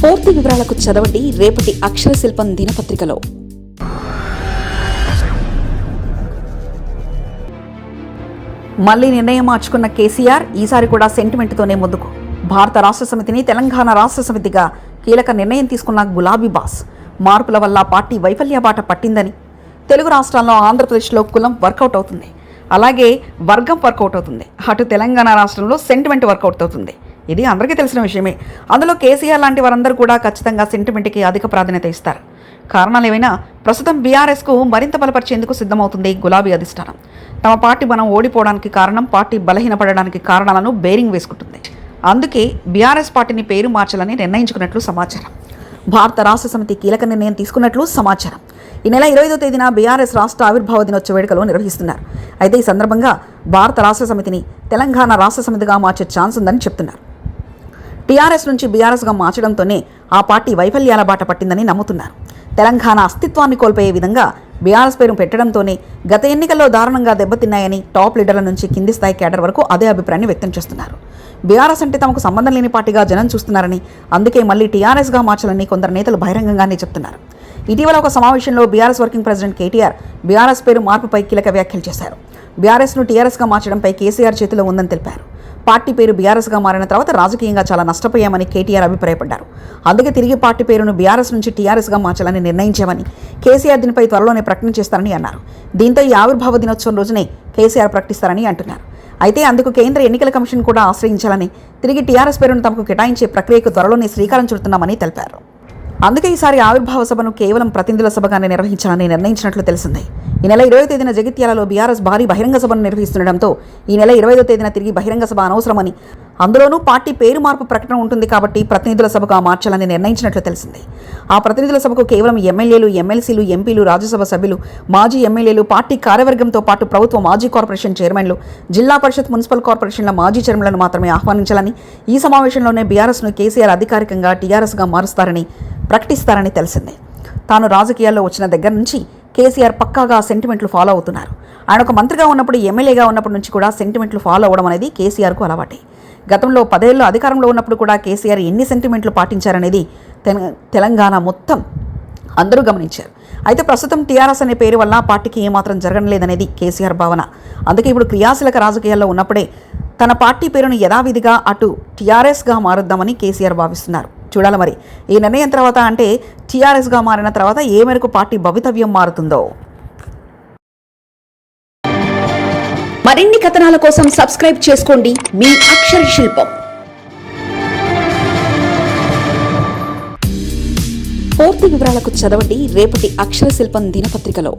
పూర్తి వివరాలకు చదవండి రేపటి అక్షర శిల్పం దినపత్రికలో. మళ్లీ నిర్ణయం మార్చుకున్న కేసీఆర్ ఈసారి కూడా సెంటిమెంట్తోనే ముందుకు. భారత రాష్ట్ర సమితిని తెలంగాణ రాష్ట్ర సమితిగా కీలక నిర్ణయం తీసుకున్న గులాబీ బాస్. మార్పుల వల్ల పార్టీ వైఫల్య బాట పట్టిందని, తెలుగు రాష్ట్రాల్లో ఆంధ్రప్రదేశ్లో కులం వర్కౌట్ అవుతుంది, అలాగే వర్గం వర్కౌట్ అవుతుంది, అటు తెలంగాణ రాష్ట్రంలో సెంటిమెంట్ వర్కౌట్ అవుతుంది. ఇది అందరికీ తెలిసిన విషయమే. అందులో కేసీఆర్ లాంటి వారందరూ కూడా ఖచ్చితంగా సెంటిమెంట్కి అధిక ప్రాధాన్యత ఇస్తారు. కారణాలు ఏమైనా ప్రస్తుతం బీఆర్ఎస్కు మరింత బలపరిచేందుకు సిద్ధమవుతుంది గులాబీ అధిష్టానం. తమ పార్టీ మనం ఓడిపోవడానికి కారణం, పార్టీ బలహీనపడడానికి కారణాలను బేరింగ్ వేసుకుంటుంది. అందుకే బీఆర్ఎస్ పార్టీని పేరు మార్చాలని నిర్ణయించుకున్నట్లు సమాచారం. భారత రాష్ట్ర సమితి కీలక నిర్ణయం తీసుకున్నట్లు సమాచారం. ఈ నెల 25వ తేదీన బీఆర్ఎస్ రాష్ట్ర ఆవిర్భావ దినోత్సవ వేడుకలు నిర్వహిస్తున్నారు. అయితే ఈ సందర్భంగా భారత రాష్ట్ర సమితిని తెలంగాణ రాష్ట్ర సమితిగా మార్చే ఛాన్స్ ఉందని చెప్తున్నారు. టీఆర్ఎస్ నుంచి బీఆర్ఎస్గా మార్చడంతోనే ఆ పార్టీ వైఫల్యాల బాట పట్టిందని నమ్ముతున్నారు. తెలంగాణ అస్తిత్వాన్ని కోల్పోయే విధంగా బీఆర్ఎస్ పేరు పెట్టడంతోనే గత ఎన్నికల్లో దారుణంగా దెబ్బతిన్నాయని టాప్ లీడర్ల నుంచి కింది స్థాయి క్యాడర్ వరకు అదే అభిప్రాయాన్ని వ్యక్తం చేస్తున్నారు. బీఆర్ఎస్ అంటే తమకు సంబంధం లేని పార్టీగా జనం చూస్తున్నారని, అందుకే మళ్లీ టీఆర్ఎస్గా మార్చాలని కొందరు నేతలు బహిరంగంగానే చెప్తున్నారు. ఇటీవల ఒక సమావేశంలో BRS working president KTR BRS పేరు మార్పుపై కీలక వ్యాఖ్యలు చేశారు. బీఆర్ఎస్ను టీఆర్ఎస్గా మార్చడంపై కేసీఆర్ చేతిలో ఉందని తెలిపారు. పార్టీ పేరు బీఆర్ఎస్గా మారిన తర్వాత రాజకీయంగా చాలా నష్టపోయామని కేటీఆర్ అభిప్రాయపడ్డారు. అందుకే తిరిగి పార్టీ పేరును బీఆర్ఎస్ నుంచి టీఆర్ఎస్గా మార్చాలని నిర్ణయించామని, కేసీఆర్ దీనిపై త్వరలోనే ప్రకటన చేస్తారని అన్నారు. దీంతో ఈ ఆవిర్భావ దినోత్సవం రోజునే కేసీఆర్ ప్రకటిస్తారని అంటున్నారు. అయితే అందుకు కేంద్ర ఎన్నికల కమిషన్ కూడా ఆశ్రయించాలని, తిరిగి టీఆర్ఎస్ పేరును తమకు కేటాయించే ప్రక్రియకు త్వరలోనే శ్రీకారం చుడుతున్నామని తెలిపారు. అందుకే ఈసారి ఆవిర్భావ సభను కేవలం ప్రతినిధుల సభగానే నిర్వహించాలని నిర్ణయించినట్లు తెలిసింది. ఈ నెల 20వ తేదీన జగిత్యాలలో బీఆర్ఎస్ భారీ బహిరంగ సభను నిర్వహిస్తుండటంతో ఈ నెల 25వ తేదీన తిరిగి బహిరంగ సభ అనవసరమని, అందులోనూ పార్టీ పేరు మార్పు ప్రకటన ఉంటుంది కాబట్టి ప్రతినిధుల సభగా మార్చాలని నిర్ణయించినట్లు తెలిసింది. ఆ ప్రతినిధుల సభకు కేవలం ఎమ్మెల్యేలు, ఎమ్మెల్సీలు, ఎంపీలు, రాజ్యసభ సభ్యులు, మాజీ ఎమ్మెల్యేలు, పార్టీ కార్యవర్గంతో పాటు ప్రభుత్వ మాజీ కార్పొరేషన్ చైర్మన్లు, జిల్లా పరిషత్, మున్సిపల్ కార్పొరేషన్ల మాజీ చైర్మన్లను మాత్రమే ఆహ్వానించాలని, ఈ సమావేశంలోనే బీఆర్ఎస్ను కేసీఆర్ అధికారికంగా టీఆర్ఎస్గా మారుస్తారని ప్రకటిస్తారని తెలిసింది. తాను రాజకీయాల్లో వచ్చిన దగ్గర నుంచి కేసీఆర్ పక్కాగా సెంటిమెంట్లు ఫాలో అవుతున్నారు. ఆయన ఒక మంత్రిగా ఉన్నప్పుడు, ఎమ్మెల్యేగా ఉన్నప్పటి నుంచి కూడా సెంటిమెంట్లు ఫాలో అవ్వడం అనేది కేసీఆర్కు అలవాటే. గతంలో 10 ఏళ్ళు అధికారంలో ఉన్నప్పుడు కూడా కేసీఆర్ ఎన్ని సెంటిమెంట్లు పాటించారనేది తెలంగాణ మొత్తం అందరూ గమనించారు. అయితే ప్రస్తుతం టీఆర్ఎస్ అనే పేరు వల్ల పార్టీకి ఏమాత్రం జరగడం లేదనేది కేసీఆర్ భావన. అందుకే ఇప్పుడు క్రియాశీలక రాజకీయాల్లో ఉన్నప్పుడే తన పార్టీ పేరును యథావిధిగా అటు టీఆర్ఎస్గా మారుద్దామని కేసీఆర్ భావిస్తున్నారు. చూడాలి మరి ఈ నిర్ణయం తర్వాత, అంటే టీఆర్ఎస్గా మారిన తర్వాత ఏ మేరకు పార్టీ భవితవ్యం మారుతుందో. మరిన్ని కథనాల కోసం సబ్స్క్రైబ్ చేసుకోండి మీ అక్షర శిల్పం. పూర్తి వివరాలకు చదవండి రేపటి అక్షర శిల్పం దినపత్రికలో.